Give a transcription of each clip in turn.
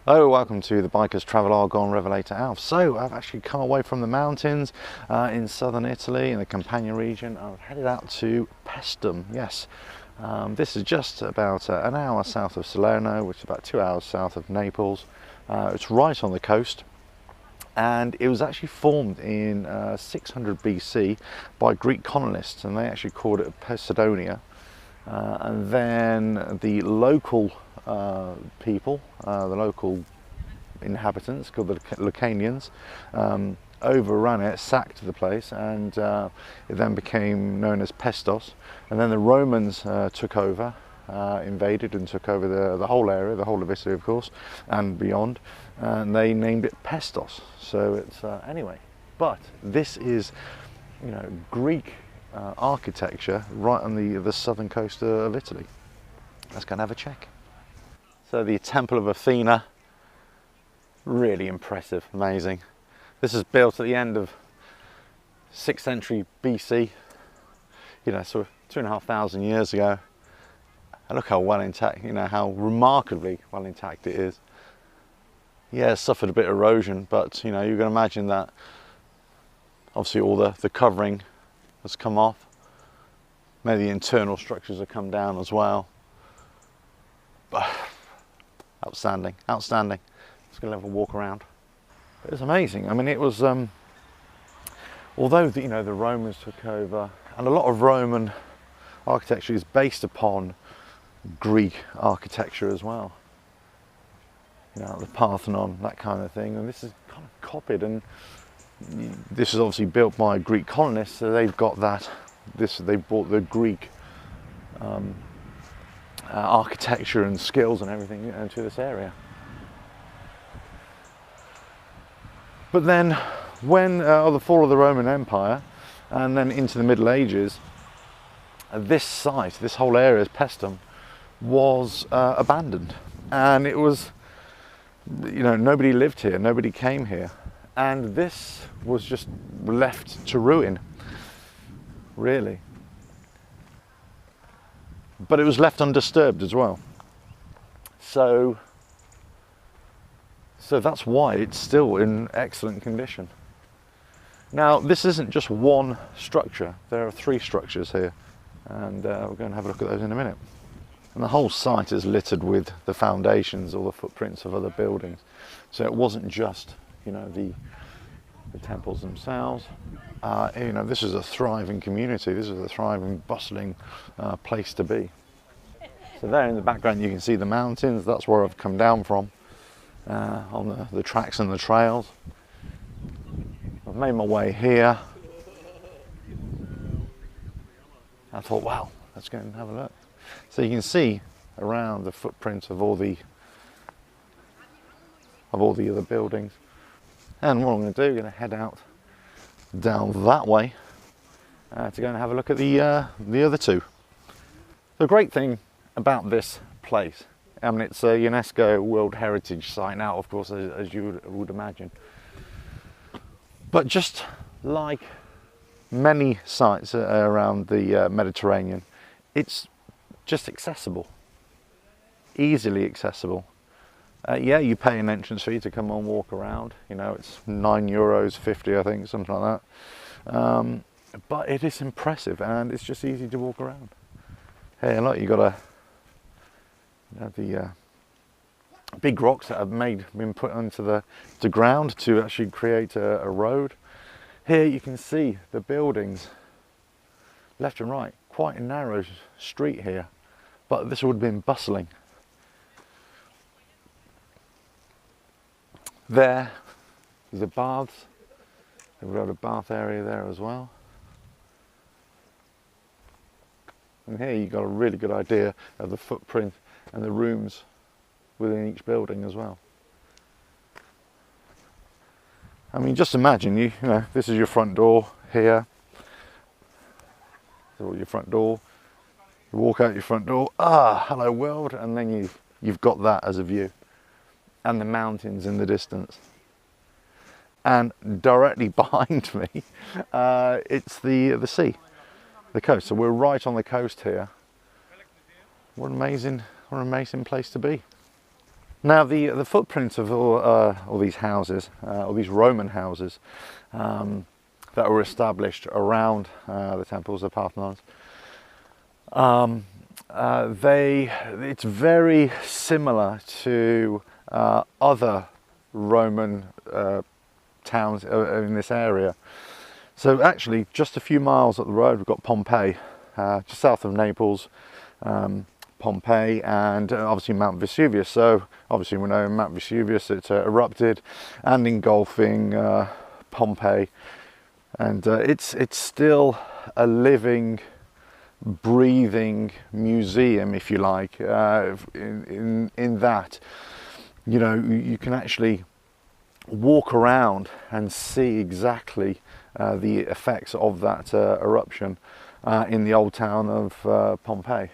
Hello, welcome to the Biker's Travelog on RevelatorAlf. So I've actually come away from the mountains in southern Italy in the Campania region. I've headed out to Paestum. Yes, this is just about an hour south of Salerno, which is about 2 hours south of Naples. It's right on the coast, and it was actually formed in 600 BC by Greek colonists, and they actually called it Paestum. And then the local people, the local inhabitants called the Lucanians, overran it, sacked the place, and it then became known as Pestos. And then the Romans took over, invaded and took over the whole area, the whole of Italy of course, and beyond, and they named it Pestos. So it's anyway, but this is, you know, Greek architecture right on the southern coast of Italy. Let's go and have a check. So the Temple of Athena, really impressive, amazing. This is built at the end of 6th century BC, you know, sort of 2,500 years ago. And look how well intact, you know, how remarkably well intact it is. Yeah, it's suffered a bit of erosion, but you know, you can imagine that obviously all the covering has come off. Maybe the internal structures have come down as well. But outstanding, outstanding. Let's go have a walk around. It was amazing. I mean, it was, although the Romans took over, and a lot of Roman architecture is based upon Greek architecture as well. You know, the Parthenon, that kind of thing. And this is kind of copied, and this is obviously built by Greek colonists, so they've got that. They brought the Greek architecture and skills and everything into this area. But then, when the fall of the Roman Empire, and then into the Middle Ages, this site, this whole area, Paestum, was abandoned, and it was, you know, nobody lived here, nobody came here. And this was just left to ruin, really. But it was left undisturbed as well. So that's why it's still in excellent condition. Now, this isn't just one structure. There are 3 structures here, and we're going to have a look at those in a minute. And the whole site is littered with the foundations or the footprints of other buildings. So it wasn't just, you know, the temples themselves. You know, this is a thriving community. This is a thriving, bustling place to be. So there in the background you can see the mountains. That's where I've come down from on the tracks and the trails. I've made my way here. I thought, wow, let's go and have a look. So you can see around the footprints of all the other buildings. And what I'm going to do, I'm going to head out down that way to go and have a look at the other 2. The great thing about this place, I mean, it's a UNESCO World Heritage Site now, of course, as you would imagine. But just like many sites around the Mediterranean, it's just accessible, easily accessible. Yeah, you pay an entrance fee to come and walk around. You know, it's €9.50, I think, something like that. But it is impressive, and it's just easy to walk around. Hey, look, you got the big rocks that have been put onto the ground to actually create a road. Here you can see the buildings left and right. Quite a narrow street here, but this would have been bustling. There's the baths. We've got a bath area there as well. And here you've got a really good idea of the footprint and the rooms within each building as well. I mean, just imagine, you know, this is your front door here. So your front door. You walk out your front door. Ah, hello world, and then you've got that as a view. And the mountains in the distance. And directly behind me, it's the sea, the coast. So we're right on the coast here. What an amazing place to be. Now the footprints of all these houses, all these Roman houses that were established around the temples, the Parthenons, it's very similar to other Roman towns in this area. So actually, just a few miles up the road, we've got Pompeii, just south of Naples. Pompeii and obviously Mount Vesuvius. So obviously we know Mount Vesuvius, it's erupted and engulfing Pompeii, and it's still a living, breathing museum, if you like, in that, you know, you can actually walk around and see exactly the effects of that eruption in the old town of Pompeii.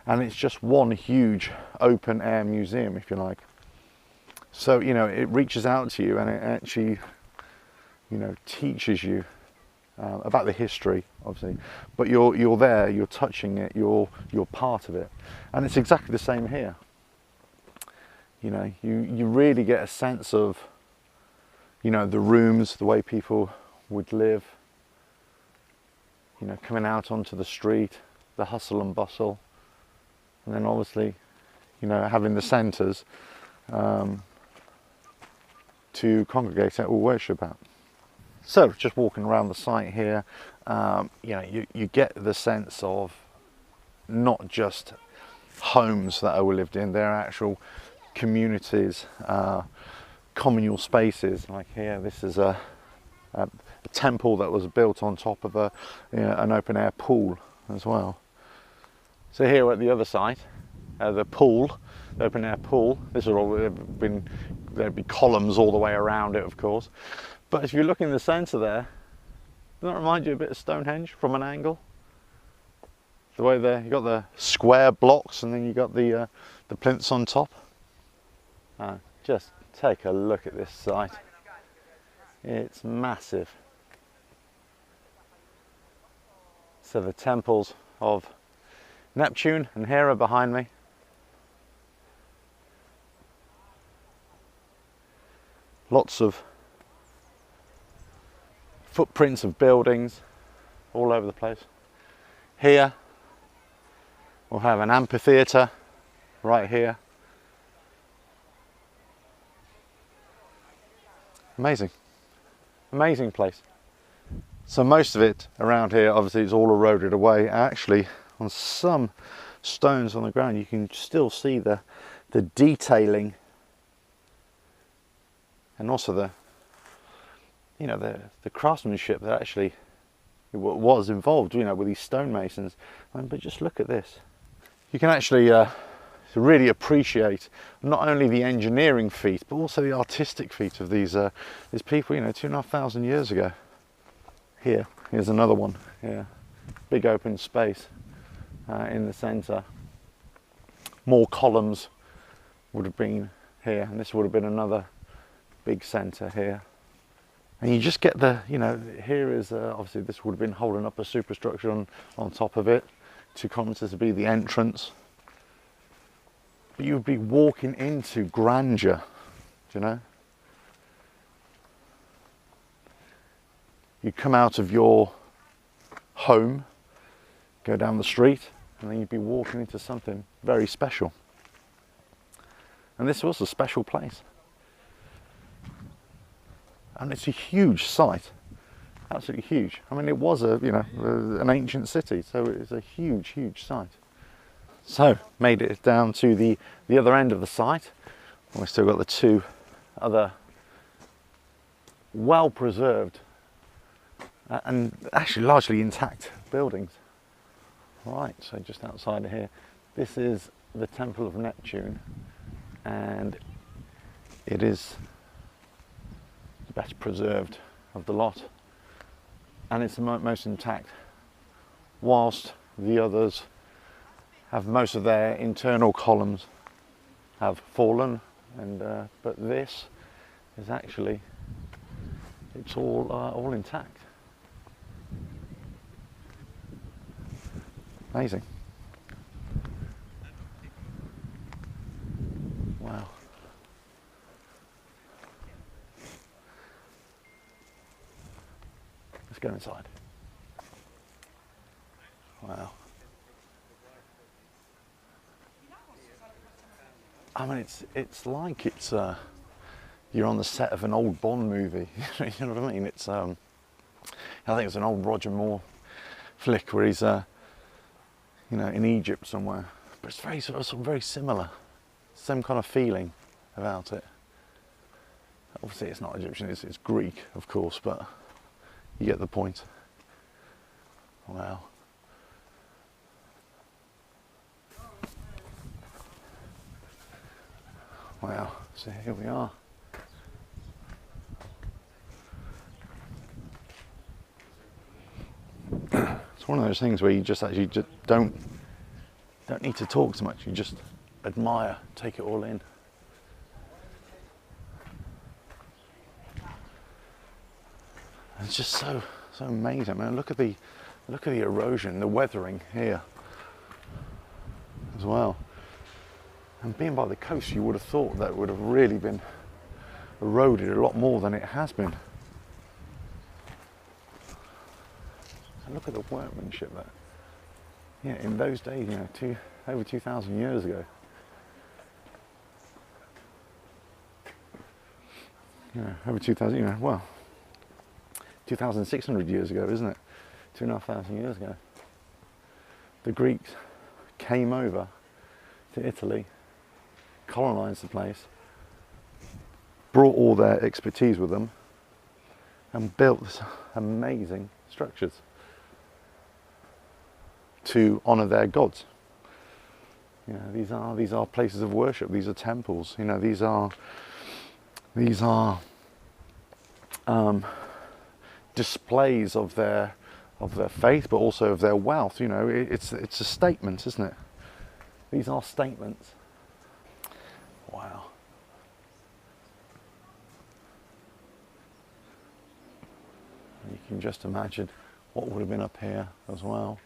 And it's just one huge open air museum, if you like. So, you know, it reaches out to you and it actually, you know, teaches you about the history, obviously. But you're there, you're touching it, you're part of it. And it's exactly the same here. You know, you really get a sense of, you know, the rooms, the way people would live. You know, coming out onto the street, the hustle and bustle. And then obviously, you know, having the centres to congregate at or worship at. So just walking around the site here, you know, you get the sense of not just homes that were lived in, they're actual communities, communal spaces. Like here, this is a temple that was built on top of an open air pool as well. So here at the other side, the pool, the open air pool, this has all been, there'd be columns all the way around it, of course. But if you look in the centre there, doesn't that remind you a bit of Stonehenge from an angle? The way there, you got the square blocks and then you got the plinths on top. Just take a look at this site. It's massive. So the temples of Neptune and Hera behind me. Lots of footprints of buildings all over the place. Here we'll have an amphitheatre right here. Amazing, amazing place. So most of it around here obviously is all eroded away. Actually, on some stones on the ground you can still see the detailing and also the, you know, the craftsmanship that actually was involved, you know, with these stonemasons. But just look at this. You can actually really appreciate not only the engineering feat but also the artistic feat of these people, you know, 2,500 years ago. Here's another one. Here, big open space in the centre. More columns would have been here, and this would have been another big centre here. And you just get the, you know, here is obviously this would have been holding up a superstructure on top of it. 2 kilometres to be the entrance. But you would be walking into grandeur, you know. You come out of your home, go down the street, and then you'd be walking into something very special. And this was a special place. And it's a huge site, absolutely huge. I mean, it was an ancient city, so it's a huge, huge site. So, made it down to the other end of the site. We've still got the 2 other well-preserved and actually largely intact buildings. Right, so just outside of here, this is the Temple of Neptune, and it is the best preserved of the lot, and it's the most intact, whilst the others have most of their internal columns have fallen, and but this is actually, it's all intact. Amazing. Wow. Wow. Let's go inside. Wow. I mean, it's like you're on the set of an old Bond movie. You know what I mean? It's I think it's an old Roger Moore flick where he's you know, in Egypt somewhere. But it's very sort of very similar. Same kind of feeling about it. Obviously, it's not Egyptian. It's Greek, of course, but you get the point. Wow. Wow, so here we are. It's one of those things where you just actually just don't need to talk so much. You just admire, take it all in. It's just so amazing. I mean, look at the erosion, the weathering here as well. And being by the coast, you would have thought that would have really been eroded a lot more than it has been. And look at the workmanship there. Yeah, in those days, you know, over 2,000 years ago. Yeah, over 2,000, you know, well, 2,600 years ago, isn't it? 2,500 years ago. The Greeks came over to Italy, colonised the place, brought all their expertise with them, and built this amazing structures to honour their gods. You know, these are places of worship. These are temples. You know, these are displays of their faith, but also of their wealth. You know, it's a statement, isn't it? These are statements. Wow. You can just imagine what would have been up here as well.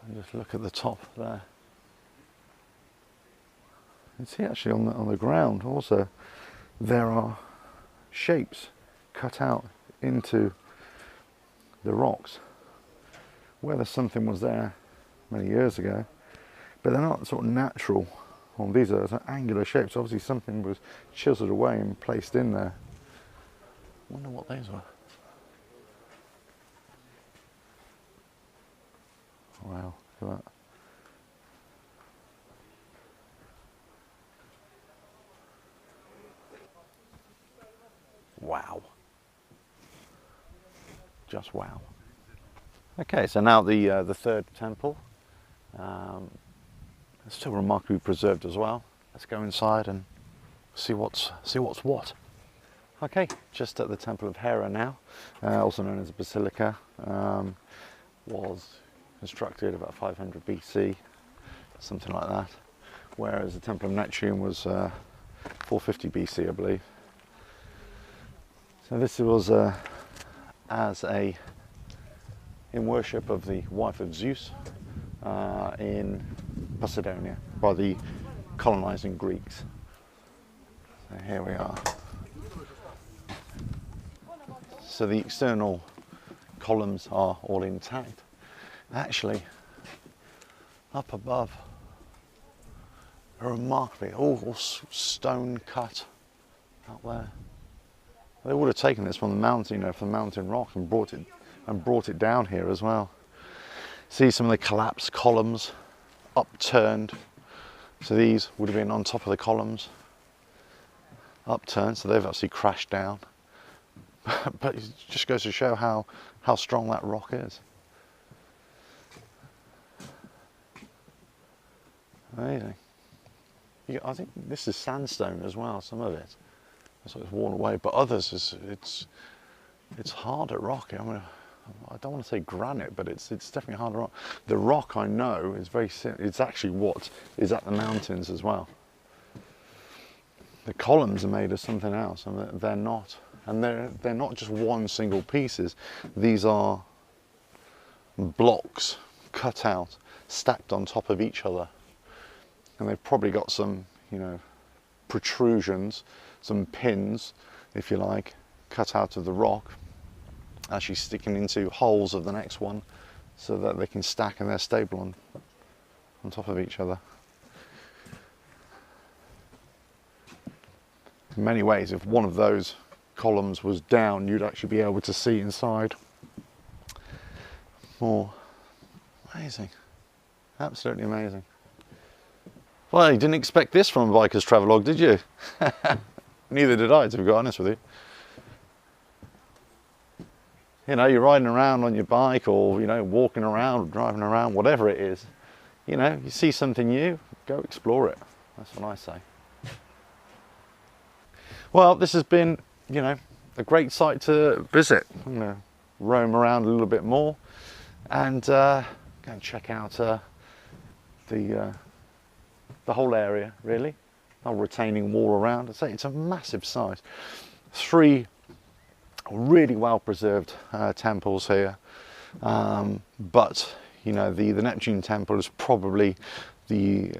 And just look at the top there. You see actually on the ground also there are shapes cut out into the rocks whether something was there many years ago, but they're not sort of natural. Well, these are angular shapes. Obviously something was chiseled away and placed in there. I wonder what those were. Wow, look at that. Wow. Just wow. Okay, so now the third temple. It's still remarkably preserved as well. Let's go inside and see what's what. Okay, just at the Temple of Hera now, also known as a basilica. Was constructed about 500 BC, something like that. Whereas the Temple of Neptune was 450 BC, I believe. So this was in worship of the wife of Zeus in Paestum by the colonising Greeks. So here we are. So the external columns are all intact. Actually, up above, are remarkably all stone cut out there. They would have taken this from the mountain, you know, from the mountain rock, and brought it down here as well. See some of the collapsed columns, upturned. So these would have been on top of the columns, upturned. So they've actually crashed down. But it just goes to show how strong that rock is. Amazing. I think this is sandstone as well, some of it. So it's worn away, but others it's harder rock. I mean, I don't want to say granite, but it's definitely harder rock. The rock, I know, is it's actually what is at the mountains as well. The columns are made of something else, and they're not. And they're not just one single pieces. These are blocks cut out, stacked on top of each other. And they've probably got some you know, protrusions, some pins, if you like, cut out of the rock, actually sticking into holes of the next one so that they can stack and they're stable on top of each other. In many ways, if one of those columns was down, you'd actually be able to see inside more. Amazing, absolutely amazing. Well, you didn't expect this from a biker's travelogue, did you? Neither did I, to be honest with you. You know, you're riding around on your bike, or, you know, walking around, driving around, whatever it is. You know, you see something new, go explore it. That's what I say. Well, this has been, you know, a great site to visit. I'm going to roam around a little bit more and go and check out the whole area, really. The whole retaining wall around. I say it's a massive site. 3 really well preserved temples here, but you know, the Neptune temple is probably the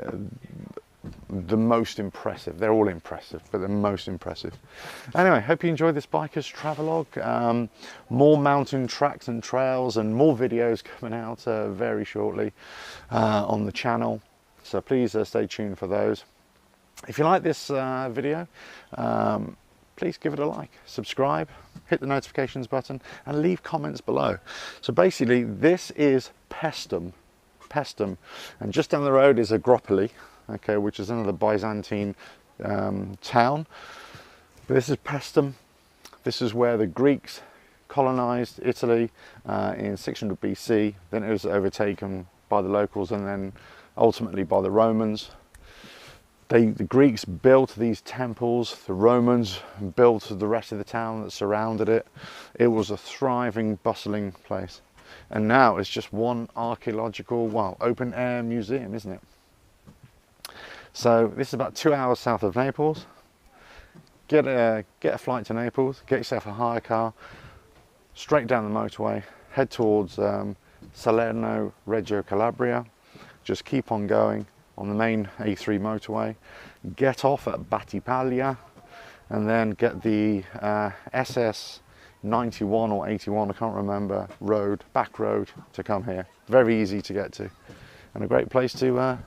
most impressive. They're all impressive, but the most impressive. Anyway, hope you enjoyed this biker's travelogue. More mountain tracks and trails and more videos coming out very shortly on the channel, so please stay tuned for those. If you like this video, please give it a like, subscribe, hit the notifications button and leave comments below. So basically this is Paestum, and just down the road is Agropoli, okay, which is another Byzantine town. But this is Paestum. This is where the Greeks colonized Italy in 600 BC. Then it was overtaken by the locals and then ultimately by the Romans. The Greeks built these temples, the Romans built the rest of the town that surrounded it. It was a thriving, bustling place. And now it's just one archaeological, well, open air museum, isn't it? So this is about 2 hours south of Naples. Get a flight to Naples, get yourself a hire car, straight down the motorway, head towards Salerno, Reggio Calabria. Just keep on going on the main A3 motorway, get off at Battipaglia, and then get the SS 91 or 81, I can't remember, back road to come here. Very easy to get to, and a great place to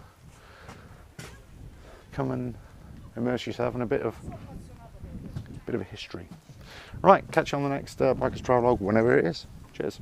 come and immerse yourself in a bit of history. Right, catch you on the next biker's travelogue, whenever it is. Cheers.